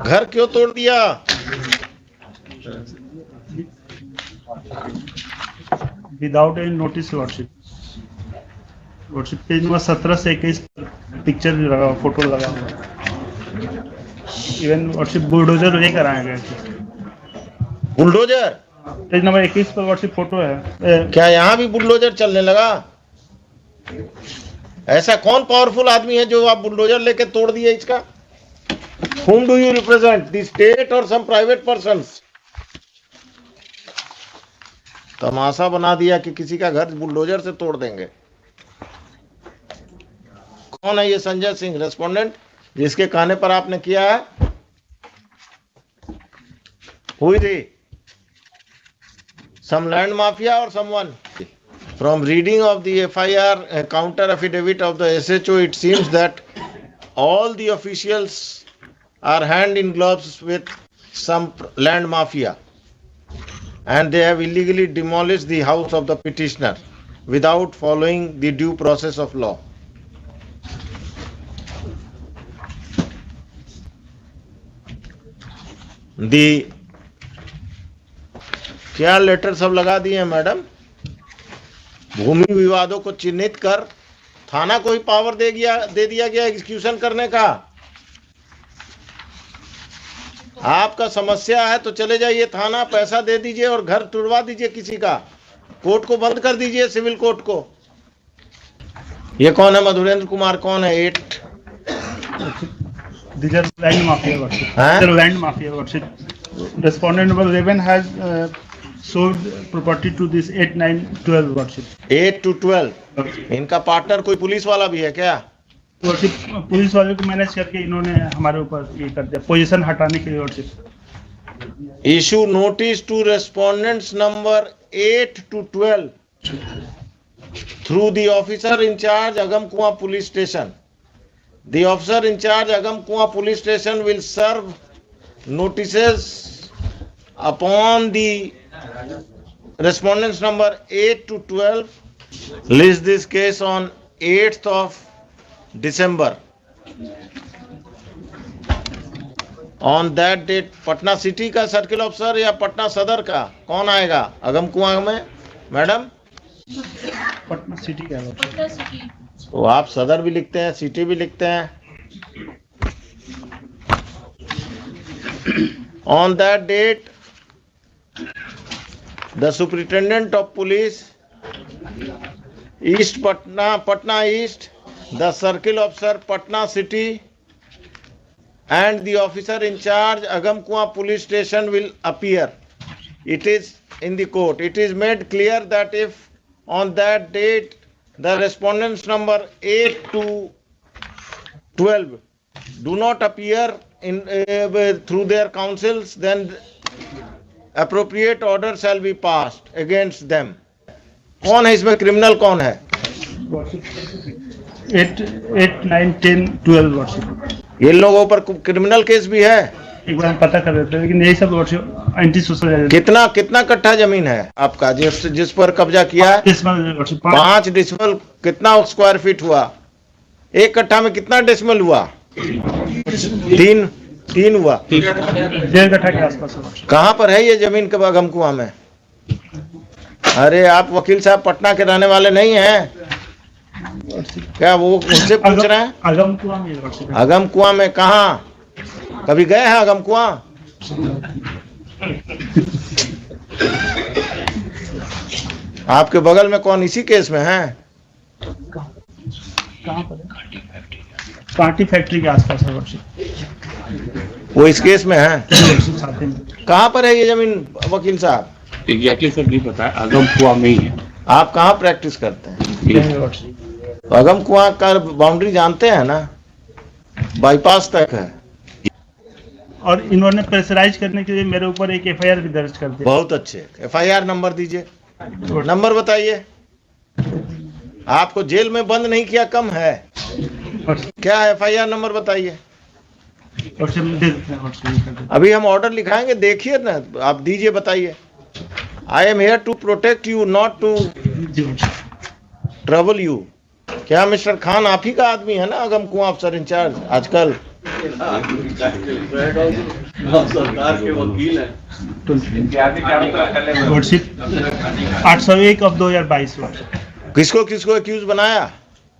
घर क्यों तोड़ दिया? Without any notice worship. Worship page number 17 से 21 पिक्चर लगा, फोटो लगा हुआ। इवन वर्शिप बुलडोजर लेकर आए गए। बुलडोजर? पेज नंबर 21 पर वर्शिप फोटो है। क्या यहाँ भी बुलडोजर चलने लगा? ऐसा कौन पावरफुल आदमी है जो आप बुलडोजर लेके तोड़ दिए इसका? Whom do you represent? The state or some private persons? तमाशा बना दिया कि किसी का घर बुलडोजर से तोड़ देंगे। कौन है ये संजय सिंह रेस्पोंडेंट जिसके कहने पर आपने किया है? Who is he? Some land mafia or someone? From reading of the FIR counter affidavit of the SHO, it seems that all the officials are hand in gloves with some land mafia, and they have illegally demolished the house of the petitioner without following the due process of law. The क्या letter सब लगा दिए हैं madam? भूमि विवादों को चिन्हित कर थाना को ही पावर दे दिया गया एग्जीक्यूशन करने का। आपका समस्या है तो चले जाइए थाना, पैसा दे दीजिए और घर तुड़वा दीजिए किसी का, कोर्ट को बंद कर दीजिए, सिविल कोर्ट को। ये कौन है? मधुरेंद्र कुमार कौन है? 8 land mafia worship. Land mafia worship. Respondent number 11 has sold property to this 8, 9, 12 worship. 8 to 12. इनका पार्टनर कोई पुलिस वाला भी है क्या? वर्शिप पुलिस वाले को मैनेज करके इन्होंने हमारे ऊपर ये कर दिया, पोजीशन हटाने के लिए worship. Issue notice to respondents number 8 to 12 through the officer in charge Agamkuwa Police Station. The officer in charge Agamkuwa Police Station will serve notices upon the respondents number 8 to 12. List this case on 8th of December. On that date Patna city का circle officer या पटना सदर का कौन आएगा अगमकुआं में? Madam Patna city का है। तो आप सदर भी लिखते हैं, सिटी भी लिखते हैं। On that date, the Superintendent of Police, East Patna East, the Circle Officer Patna City, and the officer in charge Agamkuwa Police Station will appear. It is in the court. It is made clear that if on that date the respondents number 8 to 12 do not appear in through their counsels, then appropriate order shall be passed against them. कौन है इसमें? Criminal कौन है? 8, 9, 10, 12 worship. ये लोगों पर criminal case भी है? एक बार पता कर देते हैं, लेकिन यही सब वर्षिप एंटी सोशल। कितना कट्ठा जमीन है आपका जिस पर कब्जा किया है? 5 डेसिमल। कितना स्क्वायर फीट हुआ? एक कट्ठा में कितना डेसिमल हुआ? 3 हुआ। 1.5 कट्ठा के आसपास। कहाँ पर है ये जमीन के अगमकुआं में? अरे आप वकील साहब पटना के रहने वाले नहीं हैं क्या? वो उनसे पूछ रहे हैं। अगमकुआं में कहाँ? कभी गए हैं अगमकुआं? आपके बगल में कौन इसी केस में है? कहाँ पर? कांटी फैक्ट्री के आसपास है। वो इस केस में है? कहाँ पर है ये जमीन वकील साहब? एग्जैक्टली सर नहीं पता है, अगमकुआं में ही है। आप कहाँ प्रैक्टिस करते हैं? तो अगमकुआं का बाउंड्री जानते हैं ना? बाईपास तक है। और इन्होंने प्रेशराइज करने के लिए मेरे ऊपर एक एफआईआर भी दर्ज कर दिया। बहुत अच्छे। एफआईआर नंबर दीजिए, नंबर बताइए। आपको जेल में बंद नहीं किया कम है क्या? एफआईआर नंबर बताइए। अभी हम ऑर्डर लिखाएंगे, देखिए ना, आप दीजिए, बताइए। I am here to protect you, not to trouble you. क्या मिस्टर खान आप ही का आदमी है ना अगमकुआं अफसर इंचार्ज आजकल? सरकार के वकील हैं। लॉर्डशिप 801 ऑफ 2022 किसको किसको एक्यूज बनाया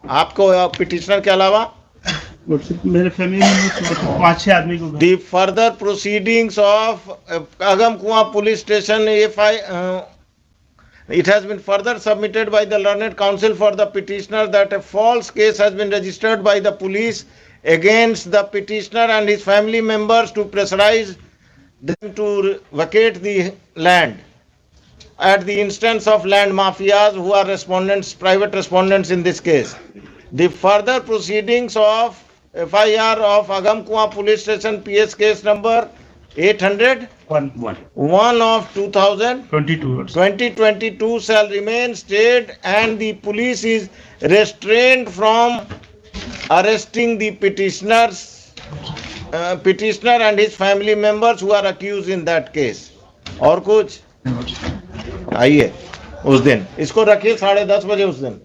आपको पिटिशनर के अलावा? लॉर्डशिप मेरे फैमिली में 5-6 आदमी को The further proceedings of Agamkuwa police station, it has been further submitted by the learned counsel for the petitioner that a false case has been registered by the police against the petitioner and his family members to pressurize them to vacate the land at the instance of land mafias who are respondents, private respondents in this case. The further proceedings of FIR of Agamkuwa police station PS case number 801 of 2022 shall remain stayed and the police is restrained from arresting the petitioner and his family members who are accused in that case. और कुछ आइए उस दिन इसको रखिए 10:30 बजे उस दिन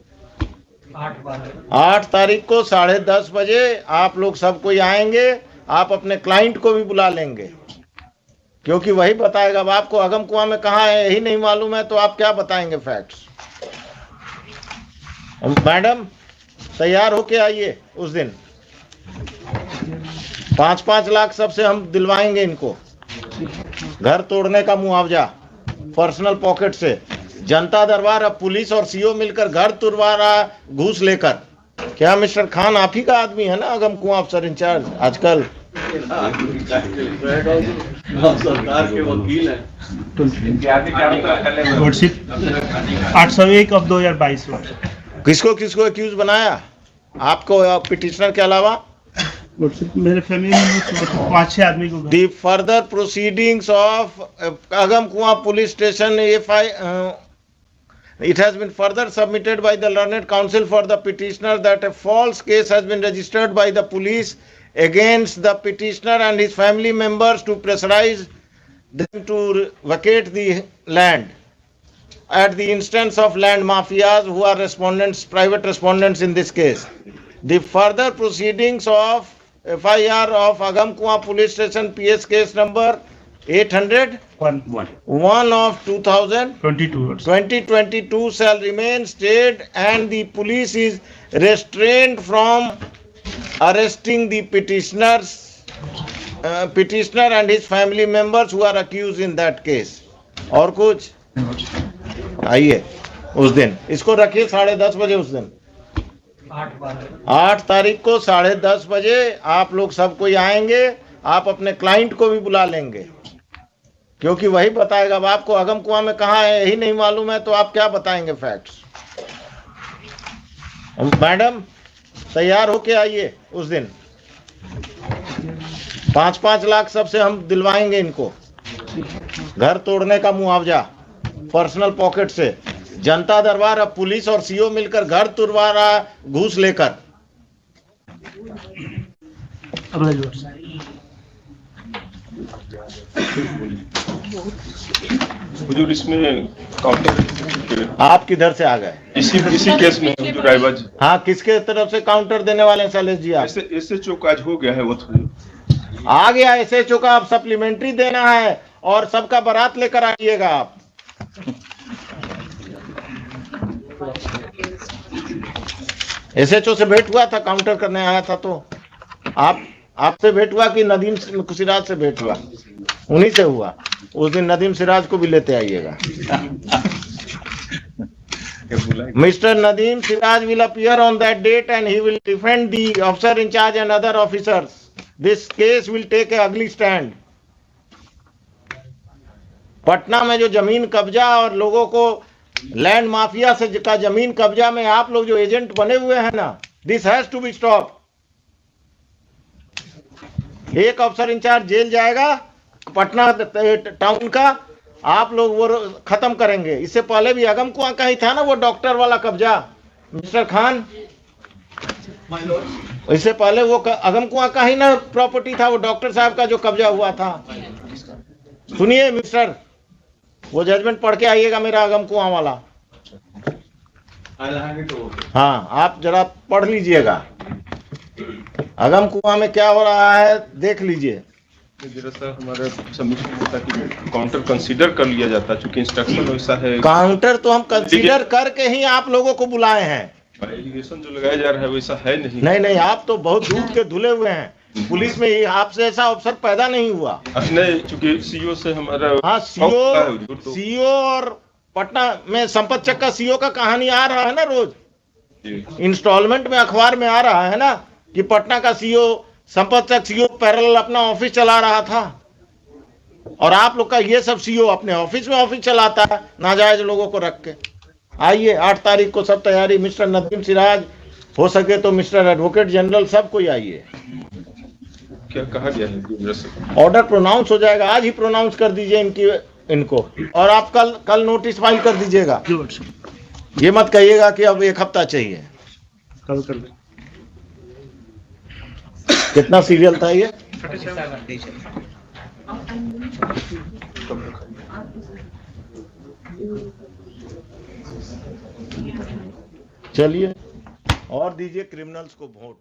8 तारीख को 10:30 बजे आप लोग सब कोई आएंगे। आप अपने क्लाइंट को भी बुला लेंगे क्योंकि वही बताएगा। अब आपको अगमकुआं में कहाँ है यही नहीं मालूम है तो आप क्या बताएंगे फैक्ट्स। मैडम तैयार होके आइए उस दिन 5-5 लाख सबसे हम दिलवाएंगे इनको। घर तोड़ने का मुआवजा पर्सनल पॉकेट से। जनता दरबार अब पुलिस और सीओ मिलकर घर तुड़वा रहा घूस लेकर। क्या मिस्टर खान आप ही का आदमी है ना अगमकुआं अफसर इंचार्ज आजकल? सरकार के वकील हैं। लॉर्डशिप 801 ऑफ 2022 किसको किसको एक्यूज बनाया आपको पिटिशनर के अलावा? लॉर्डशिप मेरे फैमिली में 5-6 आदमी को The further proceedings of Agamkuwa police station, it has been further submitted by the learned counsel for the petitioner that a false case has been registered by the police against the petitioner and his family members to pressurize them to vacate the land at the instance of land mafias who are respondents, private respondents in this case. The further proceedings of FIR of Agamkuwa police station PS case number 801 of 2022 shall remain stayed and the police is restrained from arresting the petitioner and his family members who are accused in that case. और कुछ आइए उस दिन इसको रखिए 10:30 बजे उस दिन 8 तारीख को 10:30 बजे आप लोग सब कोई आएंगे। आप अपने क्लाइंट को भी बुला लेंगे क्योंकि वही बताएगा। अब आपको अगमकुआं में कहाँ है यही नहीं मालूम है तो आप क्या बताएंगे फैक्ट्स। मैडम तैयार होके आइए उस दिन 5-5 लाख सबसे हम दिलवाएंगे इनको। घर तोड़ने का मुआवजा पर्सनल पॉकेट से। जनता दरबार अब पुलिस और सीओ मिलकर घर तुड़वा रहा घूस लेकर। हुजूर इसमें काउंटर आप किधर से आ गए? इसी केस में हुजूर रायबाज। हाँ किसके तरफ से काउंटर देने वाले हैं शैलेश जी? आप इससे चौकाज हो गया है वो आ गया ऐसे चौका। अब सप्लीमेंट्री देना है और सबका बारात लेकर आइएगा आप। एसएचओ से भेंट हुआ था काउंटर करने आया था तो आपसे भेंट हुआ कि नदीम सिराज से भेंट हुआ? उन्हीं से हुआ। उस दिन नदीम सिराज को भी लेते आइएगा। Mr. Nadeem Siraj will appear on that date and he will defend the officer in charge and other officers. This case will take a ugly stand. Patna में जो जमीन कब्जा और लोगों को लैंड माफिया से का जमीन कब्जा में आप लोग जो एजेंट बने हुए हैं ना, this has to be stop. एक अफसर इंचार्ज जेल जाएगा पटना टाउन का, आप लोग वो खत्म करेंगे। इससे पहले भी अगमकुआं का ही था ना वो डॉक्टर वाला कब्जा मिस्टर खान। इससे पहले वो अगमकुआं का ही ना प्रॉपर्टी था वो डॉक्टर साहब का जो कब्जा हुआ था। सुनिए मिस्टर, वो जजमेंट पढ़ के आइएगा मेरा अगमकुआं वाला। हाँ आप जरा पढ़ लीजिएगा। अगम कुआं में क्या हो रहा है देख लीजिए। जरा सा हमारा सबमिशन होता कि काउंटर कंसीडर कर लिया जाता, चूंकि इंस्ट्रक्शन वैसा है। काउंटर तो हम कंसीडर करके ही आप लोगों को बुलाए हैं। एलिगेशन जो लगाया जा रहा है वैसा है नहीं। नहीं नहीं, आप तो बहुत दूध के धुले हुए हैं। पुलिस में ही आपसे ऐसा अफसर पैदा नहीं हुआ। नहीं, चूंकि सीओ से हमारा हाँ, सीओ और पटना में संपत चक का सीओ का कहानी आ रहा है ना रोज। इंस्टॉलमेंट में अखबार में आ रहा है ना कि पटना का सीओ संपत चक सीओ पैरेलल अपना ऑफिस चला रहा था, और आप लोग का ये सब सीओ अपने ऑफिस में ऑफिस चलाता है नाजायज लोगों को रख के। आइए 8 तारीख को सब तैयारी, मिस्टर नदीम सिराज, हो सके तो मिस्टर एडवोकेट जनरल, सब कोई आइए। क्या कहा गया है? ऑर्डर प्रोनाउंस हो जाएगा, आज ही प्रोनाउंस कर दीजिए इनको, और आप कल नोटिस फाइल कर दीजिएगा। जी वर्कशिप ये मत कहिएगा कि अब 1 हफ्ता चाहिए। कल कर दें। कितना सीरियल था ये? चलिए, और दीजिए क्रिमिनल्स को वोट।